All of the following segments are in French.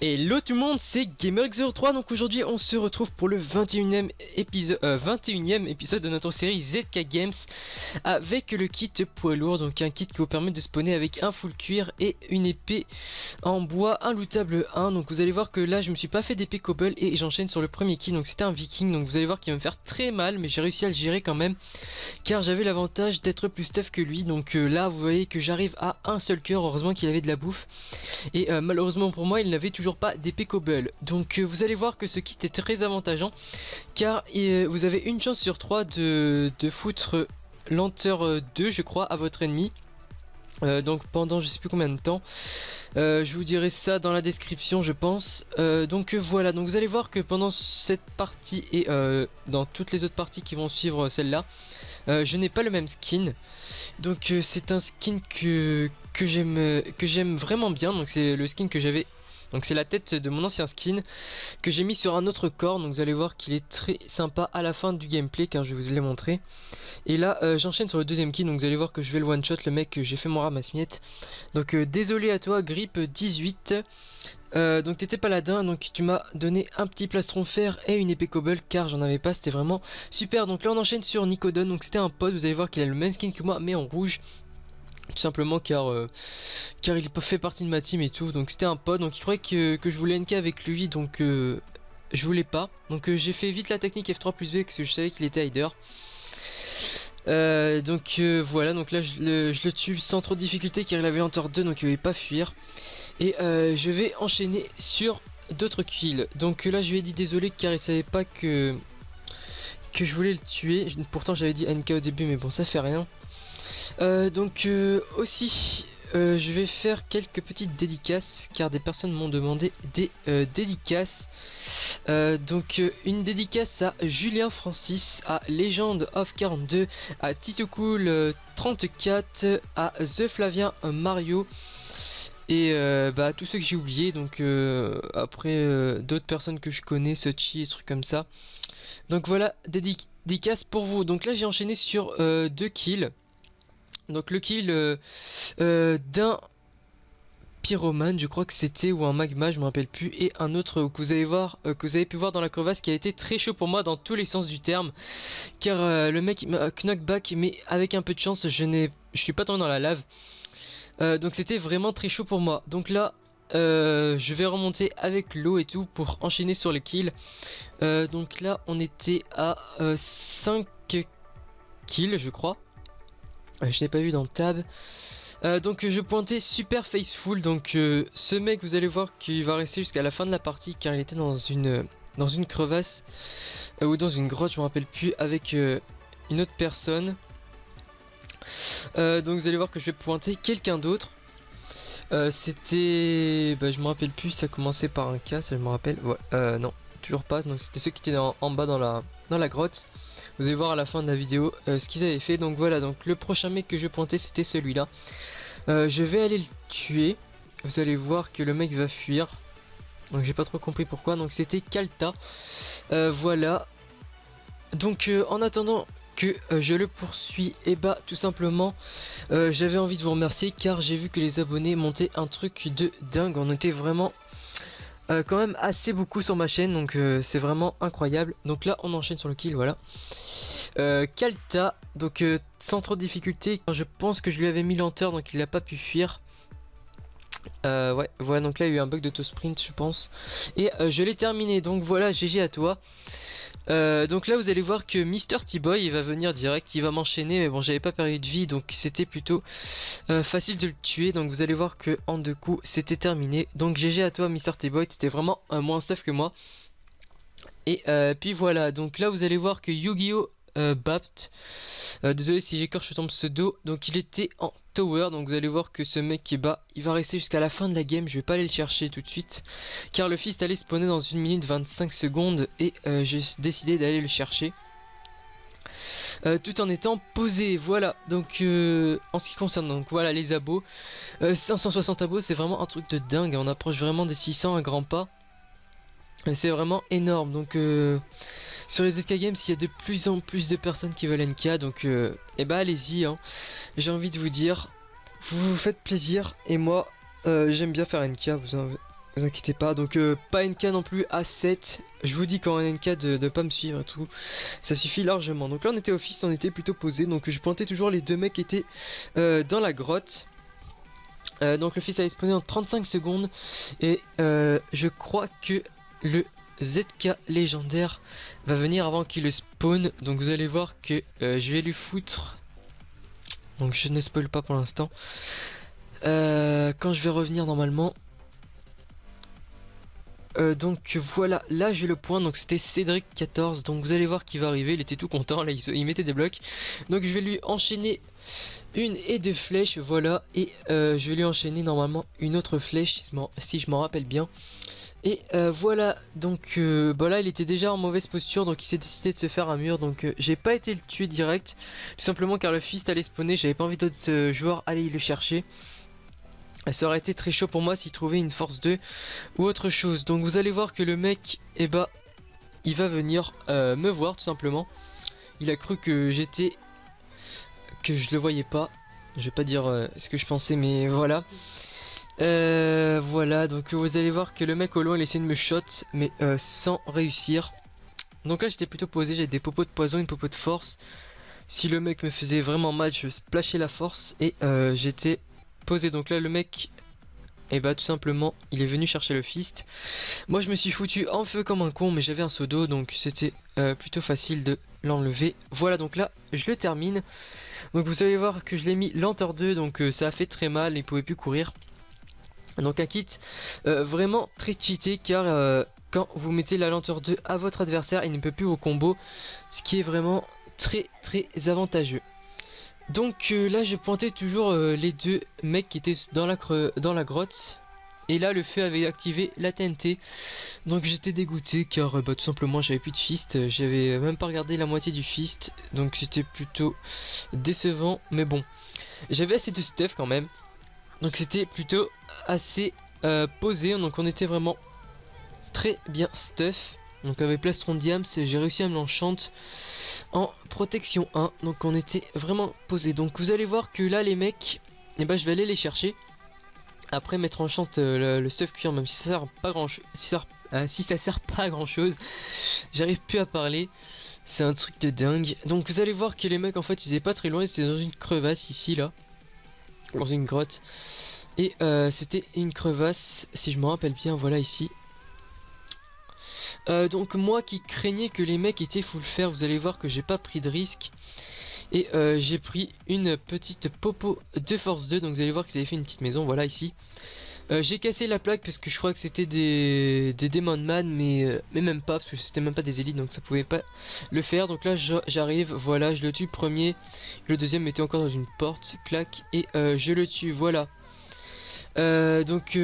Hello tout le monde, c'est GamerX03. Donc aujourd'hui on se retrouve pour le 21e épisode de notre série ZK Games avec le kit poids lourd. Donc un kit qui vous permet de spawner avec un full cuir et une épée en bois, un lootable 1. Donc vous allez voir que là je me suis pas fait d'épée cobble et j'enchaîne sur le premier kit. Donc c'était un viking, donc vous allez voir qu'il va me faire très mal, mais j'ai réussi à le gérer quand même car j'avais l'avantage d'être plus tough que lui. Donc là vous voyez que j'arrive à un seul cœur, heureusement qu'il avait de la bouffe. Et malheureusement pour moi il n'avait toujours pas d'épée cobble. Donc vous allez voir que ce kit est très avantageant car vous avez une chance sur 3 de foutre lenteur 2 je crois à votre ennemi. Donc pendant je sais plus combien de temps. Je vous dirai ça dans la description je pense. Donc voilà, donc vous allez voir que pendant cette partie et dans toutes les autres parties qui vont suivre celle-là, je n'ai pas le même skin. Donc c'est un skin que j'aime vraiment bien. Donc c'est le skin que j'avais. Donc c'est la tête de mon ancien skin que j'ai mis sur un autre corps. Donc vous allez voir qu'il est très sympa à la fin du gameplay car je vous l'ai montré. Et là j'enchaîne sur le deuxième kit. Donc vous allez voir que je vais le one shot le mec que j'ai fait mon ramasse-miettes. Donc désolé à toi Grip 18. Donc t'étais paladin, donc tu m'as donné un petit plastron fer et une épée cobble car j'en avais pas, c'était vraiment super. Donc là on enchaîne sur Nicodon, donc c'était un pote, vous allez voir qu'il a le même skin que moi mais en rouge. Tout simplement car il fait partie de ma team et tout, donc c'était un pote, donc il croyait que je voulais NK avec lui, donc je voulais pas. Donc j'ai fait vite la technique F3 plus V parce que je savais qu'il était hider. Donc voilà, donc là je le tue sans trop de difficulté car il avait lenteur 2 donc il ne pouvait pas fuir. Et je vais enchaîner sur d'autres kills. Donc là je lui ai dit désolé car il savait pas que je voulais le tuer. Pourtant j'avais dit NK au début mais bon ça fait rien. Donc aussi je vais faire quelques petites dédicaces car des personnes m'ont demandé des dédicaces. Donc une dédicace à Julien Francis, à Legend of 42, à Titocool 34, à The Flavien Mario et bah tous ceux que j'ai oubliés. Donc après d'autres personnes que je connais, Sochi et trucs comme ça. Donc voilà, dédicace pour vous. Donc là j'ai enchaîné sur 2 kills. Donc le kill d'un pyromane, je crois que c'était, ou un magma, je me rappelle plus, et un autre que vous allez voir, que vous avez pu voir dans la crevasse, qui a été très chaud pour moi dans tous les sens du terme, car le mec m'a knockback, mais avec un peu de chance, je suis pas tombé dans la lave. Donc c'était vraiment très chaud pour moi. Donc là, je vais remonter avec l'eau et tout pour enchaîner sur les kills. Donc là, on était à 5 kills, je crois. Je n'ai pas vu dans le tab. Donc je pointais super faithful. Donc ce mec vous allez voir qu'il va rester jusqu'à la fin de la partie car il était dans une crevasse ou dans une grotte, je me rappelle plus, avec une autre personne. Donc vous allez voir que je vais pointer quelqu'un d'autre. C'était, je me rappelle plus, ça commençait par un K, ça je me rappelle. Ouais, non, toujours pas. Donc c'était ceux qui étaient en bas dans la grotte. Vous allez voir à la fin de la vidéo ce qu'ils avaient fait. Donc voilà, donc le prochain mec que je pointais c'était celui-là. Je vais aller le tuer. Vous allez voir que le mec va fuir. Donc j'ai pas trop compris pourquoi. Donc c'était Kalta. Voilà. Donc en attendant que je le poursuis, et bah tout simplement j'avais envie de vous remercier car j'ai vu que les abonnés montaient un truc de dingue. On était vraiment quand même assez beaucoup sur ma chaîne, donc c'est vraiment incroyable. Donc là on enchaîne sur le kill, voilà. Kalta, donc sans trop de difficulté, je pense que je lui avais mis lenteur donc il n'a pas pu fuir. Ouais, voilà, donc là il y a eu un bug d'auto sprint je pense. Et je l'ai terminé, donc voilà, GG à toi. Donc là vous allez voir que Mister T-Boy il va venir direct, il va m'enchaîner, mais bon j'avais pas perdu de vie donc c'était plutôt facile de le tuer. Donc vous allez voir que en 2 coups c'était terminé. Donc GG à toi Mister T-Boy, c'était vraiment moins stuff que moi. Et puis voilà, donc là vous allez voir que Yu-Gi-Oh! Bapt, désolé si j'écorche ton pseudo, donc il était en tower. Donc vous allez voir que ce mec qui est bas, il va rester jusqu'à la fin de la game. Je vais pas aller le chercher tout de suite car le fist allait spawner dans 1 minute 25 secondes et j'ai décidé d'aller le chercher tout en étant posé. Voilà, donc en ce qui concerne donc voilà les abos, 560 abos, c'est vraiment un truc de dingue. On approche vraiment des 600 à grands pas. C'est vraiment énorme. Donc sur les ZK Games, il y a de plus en plus de personnes qui veulent NK. Donc et bah allez-y, hein. J'ai envie de vous dire, vous vous faites plaisir. Et moi j'aime bien faire NK, vous inquiétez pas. Donc pas NK non plus à 7. Je vous dis quand un NK de pas me suivre et tout. Ça suffit largement. Donc là on était au fist, on était plutôt posé. Donc je pointais toujours les deux mecs qui étaient dans la grotte. Donc le fist allait spawner en 35 secondes. Et je crois que le ZK légendaire va venir avant qu'il le spawn. Donc vous allez voir que je vais lui foutre. Donc je ne spoil pas pour l'instant. Quand je vais revenir normalement. Donc voilà, là j'ai le point, donc c'était Cédric 14, donc vous allez voir qu'il va arriver, il était tout content, là il mettait des blocs. Donc je vais lui enchaîner une et deux flèches, voilà, et je vais lui enchaîner normalement une autre flèche si je m'en rappelle bien. Et voilà, donc bah là il était déjà en mauvaise posture, donc il s'est décidé de se faire un mur, donc j'ai pas été le tuer direct, tout simplement car le fist allait spawner, j'avais pas envie d'autres joueurs aller le chercher. Ça aurait été très chaud pour moi s'il trouvait une force 2 ou autre chose. Donc vous allez voir que le mec, eh bah, il va venir me voir tout simplement. Il a cru que que je le voyais pas. Je vais pas dire ce que je pensais, mais voilà. Voilà, donc vous allez voir que le mec au loin il essayait de me shot, mais sans réussir. Donc là j'étais plutôt posé, j'avais des popos de poison, une popo de force. Si le mec me faisait vraiment mal, je splashais la force et j'étais posé. Donc là le mec, et bah tout simplement il est venu chercher le fist. Moi je me suis foutu en feu comme un con, mais j'avais un seau d'eau, donc c'était plutôt facile de l'enlever. Voilà, donc là je le termine. Donc vous allez voir que je l'ai mis lenteur 2, donc ça a fait très mal, il pouvait plus courir. Donc un kit vraiment très cheaté, car quand vous mettez la lenteur 2 à votre adversaire, il ne peut plus vos combos, ce qui est vraiment très avantageux. Donc là je pointais toujours les deux mecs qui étaient dans la grotte. Et là le feu avait activé la TNT. Donc j'étais dégoûté car bah, tout simplement j'avais plus de fist. J'avais même pas regardé la moitié du fist. Donc c'était plutôt décevant. Mais bon, j'avais assez de stuff quand même. Donc c'était plutôt assez posé. Donc on était vraiment très bien stuff. Donc avec plastron diams j'ai réussi à me l'enchante en protection 1, donc on était vraiment posé. Donc vous allez voir que là les mecs, et bah je vais aller les chercher après mettre en chante le stuff cuir, même si ça sert pas grand chose, si ça sert pas à grand chose. J'arrive plus à parler, c'est un truc de dingue. Donc vous allez voir que les mecs en fait ils étaient pas très loin, ils étaient dans une crevasse ici là, dans une grotte, et c'était une crevasse si je me rappelle bien, voilà ici. Donc moi qui craignais que les mecs étaient full fer, vous allez voir que j'ai pas pris de risque. Et j'ai pris une petite popo de force 2. Donc vous allez voir qu'ils avaient fait une petite maison, voilà ici. J'ai cassé la plaque parce que je crois que c'était des Demon Man, mais même pas, parce que c'était même pas des élites, donc ça pouvait pas le faire. Donc là j'arrive, voilà, je le tue premier. Le deuxième était encore dans une porte, clac, et je le tue, voilà. Donc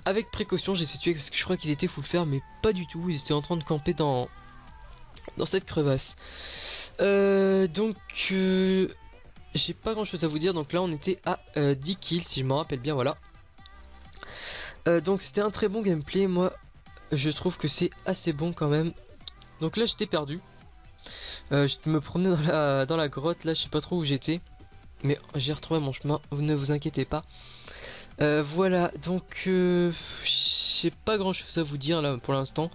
avec précaution j'ai essayé de tuer parce que je crois qu'ils étaient full fer, mais pas du tout, ils étaient en train de camper dans cette crevasse. Donc j'ai pas grand chose à vous dire. Donc là on était à 10 kills si je me rappelle bien, voilà. Donc c'était un très bon gameplay, moi je trouve que c'est assez bon quand même. Donc là j'étais perdu, je me promenais dans la grotte, là je sais pas trop où j'étais, mais j'ai retrouvé mon chemin, vous ne vous inquiétez pas. Voilà, donc j'ai pas grand chose à vous dire là pour l'instant,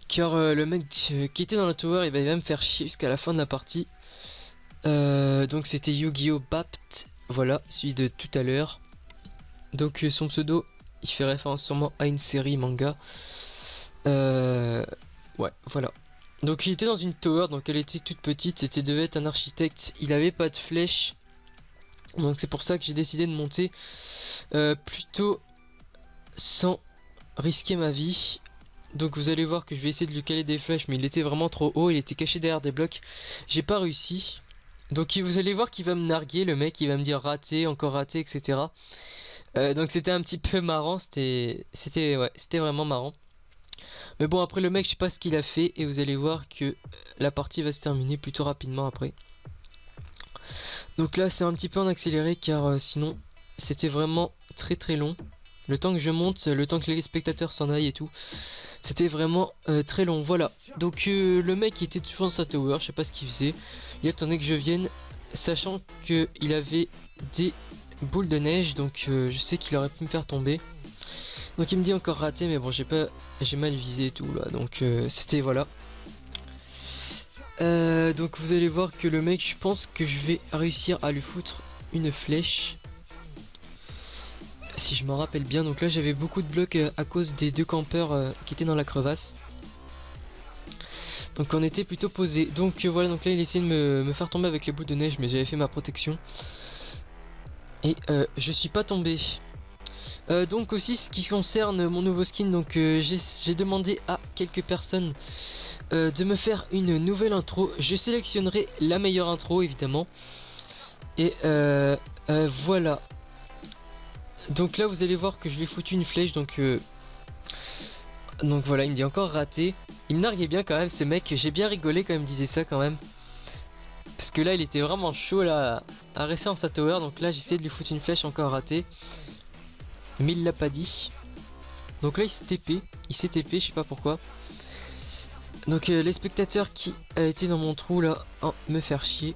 car le mec qui était dans la tower il va me faire chier jusqu'à la fin de la partie. Donc c'était Yu-Gi-Oh! Bapt, voilà, celui de tout à l'heure. Donc son pseudo il fait référence sûrement à une série manga. Ouais, voilà. Donc il était dans une tower, donc elle était toute petite, c'était devait être un architecte, il avait pas de flèche. Donc c'est pour ça que j'ai décidé de monter plutôt sans risquer ma vie. Donc vous allez voir que je vais essayer de lui caler des flèches, mais il était vraiment trop haut, il était caché derrière des blocs. J'ai pas réussi. Donc vous allez voir qu'il va me narguer, le mec, il va me dire raté, encore raté, etc. Donc c'était un petit peu marrant, c'était vraiment marrant. Mais bon, après le mec, je sais pas ce qu'il a fait, et vous allez voir que la partie va se terminer plutôt rapidement après. Donc là c'est un petit peu en accéléré, car sinon c'était vraiment très long. Le temps que je monte, le temps que les spectateurs s'en aillent et tout, c'était vraiment très long. Voilà, donc le mec était toujours dans sa tower, je sais pas ce qu'il faisait. Il attendait que je vienne, sachant qu'il avait des boules de neige, donc je sais qu'il aurait pu me faire tomber. Donc il me dit encore raté, mais bon j'ai mal visé et tout là, donc c'était voilà. Donc vous allez voir que le mec, je pense que je vais réussir à lui foutre une flèche. Si je m'en rappelle bien, donc là j'avais beaucoup de blocs à cause des deux campeurs qui étaient dans la crevasse. Donc on était plutôt posé. Donc voilà, donc là il essayait de me faire tomber avec les boules de neige, mais j'avais fait ma protection. Et je suis pas tombé. Donc aussi ce qui concerne mon nouveau skin, donc j'ai demandé à quelques personnes de me faire une nouvelle intro. Je sélectionnerai la meilleure intro évidemment. Et voilà. Donc là vous allez voir que je lui ai foutu une flèche, donc voilà, il me dit encore raté. Il me narguait bien quand même ce mec, j'ai bien rigolé quand il me disait ça quand même. Parce que là il était vraiment chaud là à rester en sa tower, donc là j'essaie de lui foutre une flèche encore ratée. Mais il l'a pas dit. Donc là il s'est TP, je sais pas pourquoi. Donc les spectateurs qui étaient dans mon trou là, me faire chier.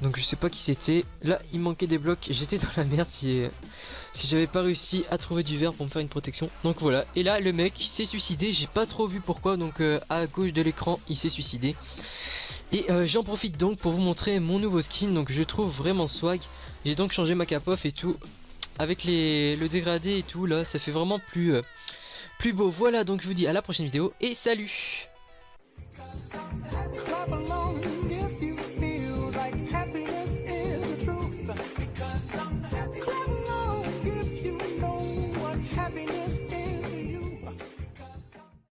Donc je sais pas qui c'était. Là il manquait des blocs, j'étais dans la merde si j'avais pas réussi à trouver du verre pour me faire une protection. Donc voilà, et là le mec s'est suicidé, j'ai pas trop vu pourquoi, donc à gauche de l'écran il s'est suicidé. Et j'en profite donc pour vous montrer mon nouveau skin, donc je trouve vraiment swag. J'ai donc changé ma cap off et tout. Avec le dégradé et tout là, ça fait vraiment plus beau. Voilà, donc je vous dis à la prochaine vidéo et salut.